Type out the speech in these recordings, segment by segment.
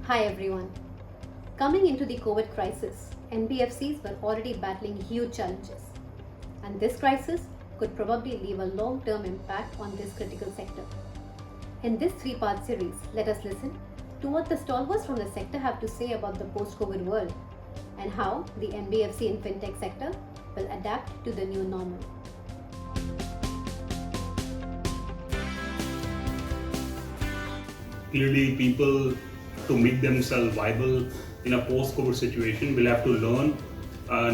Hi everyone. Coming into the COVID crisis, NBFCs were already battling huge challenges. And this crisis could probably leave a long term impact on this critical sector. In this three-part series, let us listen to what the stalwarts from the sector have to say about the post COVID world and how the NBFC and fintech sector will adapt to the new normal. Clearly, people to make themselves viable in a post-COVID situation will have to learn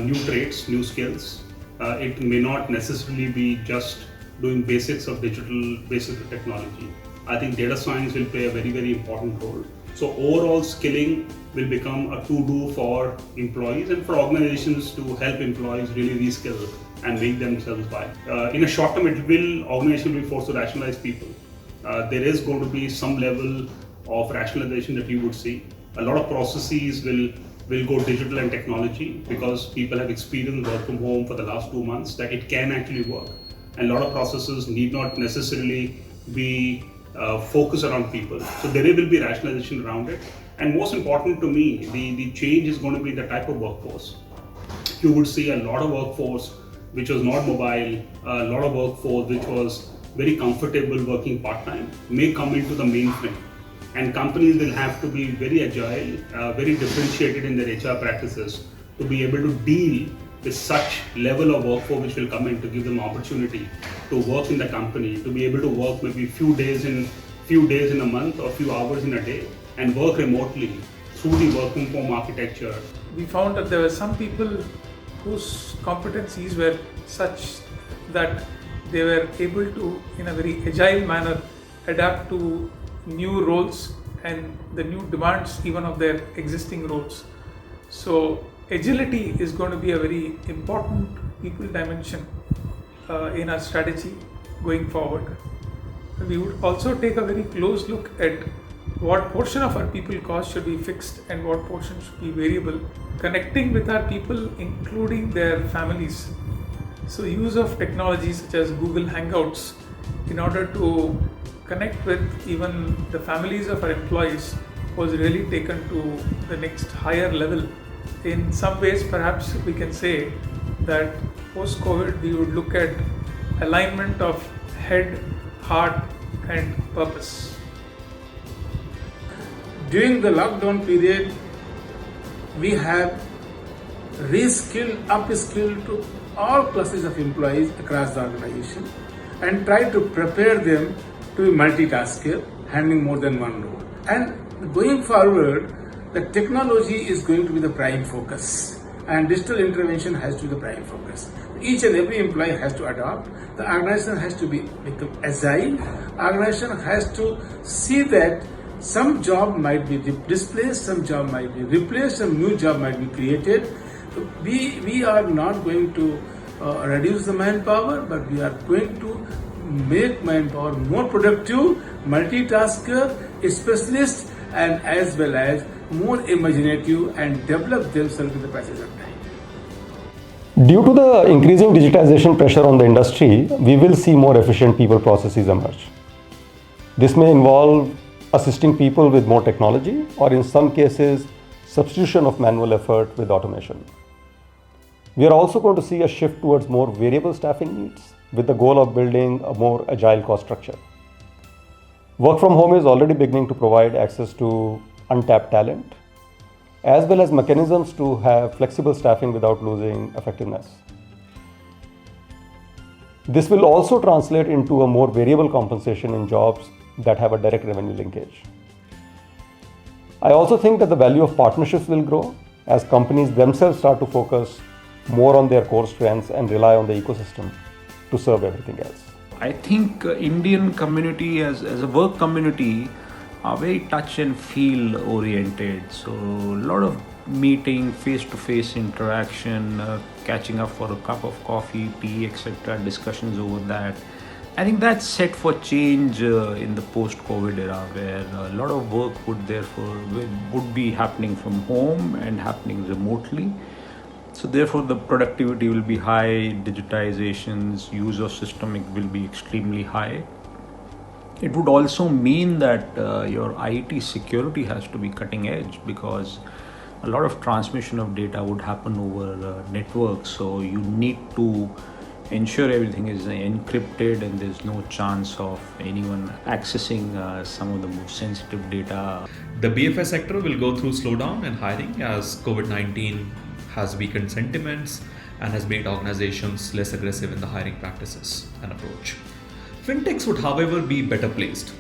new traits, new skills. It may not necessarily be just doing basics of digital, basics of technology. I think data science will play a very, very important role. So overall skilling will become a to-do for employees and for organizations to help employees really reskill and make themselves viable. In a short term, organization will be forced to rationalize people. There is going to be some level of rationalization that you would see. A lot of processes will go digital and technology because people have experienced work from home for the last 2 months that it can actually work. And a lot of processes need not necessarily be focused around people. So there will be rationalization around it. And most important to me, the change is going to be the type of workforce. You would see a lot of workforce which was not mobile, a lot of workforce which was very comfortable working part-time may come into the mainframe. And companies will have to be very agile, very differentiated in their HR practices to be able to deal with such level of workforce which will come in to give them opportunity to work in the company, to be able to work maybe few days in a month or few hours in a day and work remotely through the work from home architecture. We found that there were some people whose competencies were such that they were able to, in a very agile manner, adapt to new roles and the new demands even of their existing roles. So agility is going to be a very important people dimension in our strategy going forward. We would also take a very close look at what portion of our people cost should be fixed and what portion should be variable, connecting with our people, including their families. So use of technologies such as Google Hangouts in order to connect with even the families of our employees was really taken to the next higher level. In some ways, perhaps we can say that post-COVID we would look at alignment of head, heart and purpose. During the lockdown period, we have reskilled, upskilled to all classes of employees across the organization and try to prepare them to be multitasker, handling more than one role. And going forward, the technology is going to be the prime focus and digital intervention has to be the prime focus. Each and every employee has to adopt. The organization has to become agile. Organization has to see that some job might be displaced, some job might be replaced, some new job might be created. We are not going to reduce the manpower, but we are going to make manpower more productive, multitasker, specialist, and as well as more imaginative and develop themselves in the passage of time. Due to the increasing digitization pressure on the industry, we will see more efficient people processes emerge. This may involve assisting people with more technology or in some cases, substitution of manual effort with automation. We are also going to see a shift towards more variable staffing needs with the goal of building a more agile cost structure. Work from home is already beginning to provide access to untapped talent, as well as mechanisms to have flexible staffing without losing effectiveness. This will also translate into a more variable compensation in jobs that have a direct revenue linkage. I also think that the value of partnerships will grow as companies themselves start to focus more on their core strengths and rely on the ecosystem to serve everything else. I think Indian community as a work community are very touch and feel oriented. So a lot of meeting, face-to-face interaction, catching up for a cup of coffee, tea, etc., discussions over that. I think that's set for change in the post-COVID era where a lot of work would be happening from home and happening remotely. So therefore the productivity will be high, digitizations, use of system will be extremely high. It would also mean that your IT security has to be cutting edge, because a lot of transmission of data would happen over networks. So you need to ensure everything is encrypted and there's no chance of anyone accessing some of the most sensitive data. The BFS sector will go through slowdown in hiring as COVID-19 has weakened sentiments and has made organizations less aggressive in the hiring practices and approach. Fintechs would, however, be better placed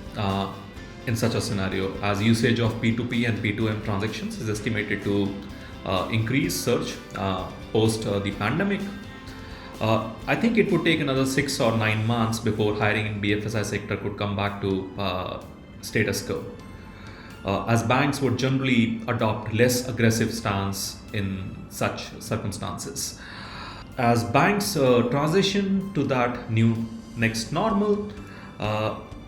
in such a scenario, as usage of P2P and P2M transactions is estimated to increase surge post the pandemic. I think it would take another 6 or 9 months before hiring in BFSI sector could come back to status quo, as banks would generally adopt less aggressive stance in such circumstances. As banks transition to that new next normal,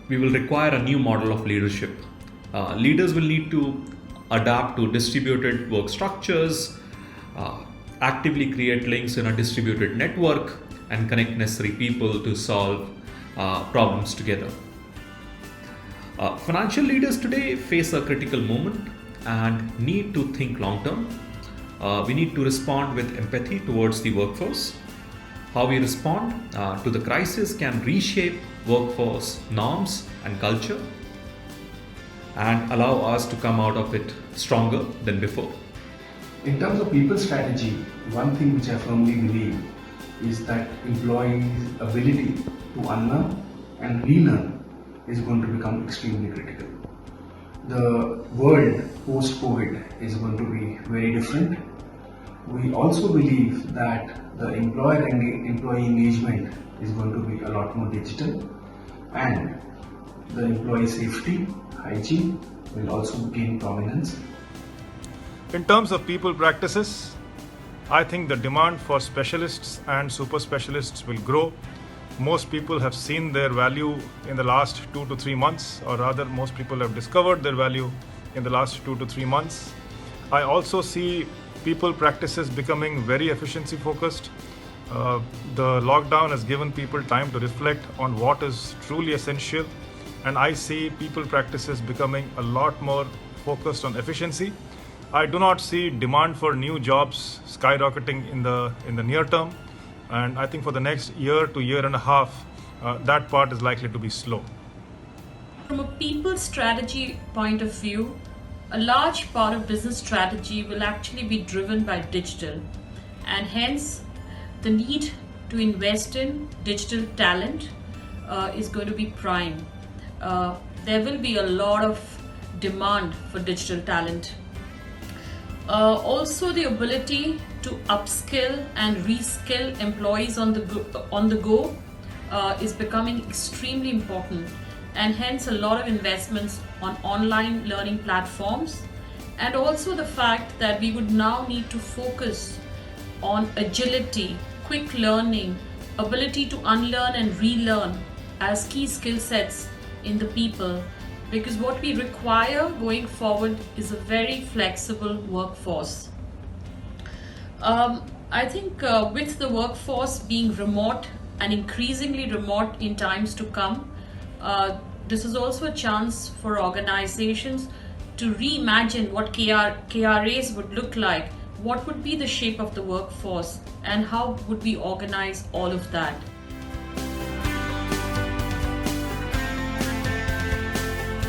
we will require a new model of leadership. Leaders will need to adapt to distributed work structures, actively create links in a distributed network, and connect necessary people to solve problems together. Financial leaders today face a critical moment and need to think long term. We need to respond with empathy towards the workforce. How we respond to the crisis can reshape workforce norms and culture and allow us to come out of it stronger than before. In terms of people strategy, one thing which I firmly believe is that employees' ability to unlearn and relearn is going to become extremely critical. The world post-COVID is going to be very different. We also believe that the employer and employee engagement is going to be a lot more digital, and the employee safety, hygiene will also gain prominence. In terms of people practices, I think the demand for specialists and super specialists will grow. Most people have seen their value in the last 2 to 3 months, or rather most people have discovered their value in the last 2 to 3 months. I also see people practices becoming very efficiency focused. The lockdown has given people time to reflect on what is truly essential, and I see people practices becoming a lot more focused on efficiency. I do not see demand for new jobs skyrocketing in the near term, and I think for the next year to year and a half, that part is likely to be slow. From a people strategy point of view, a large part of business strategy will actually be driven by digital, and hence the need to invest in digital talent is going to be prime. There will be a lot of demand for digital talent. Also, the ability to upskill and reskill employees on the go is becoming extremely important, and hence a lot of investments on online learning platforms, and also the fact that we would now need to focus on agility, quick learning, ability to unlearn and relearn as key skill sets in the people, because what we require going forward is a very flexible workforce. I think with the workforce being remote and increasingly remote in times to come, this is also a chance for organizations to reimagine what KRAs would look like, what would be the shape of the workforce, and how would we organize all of that.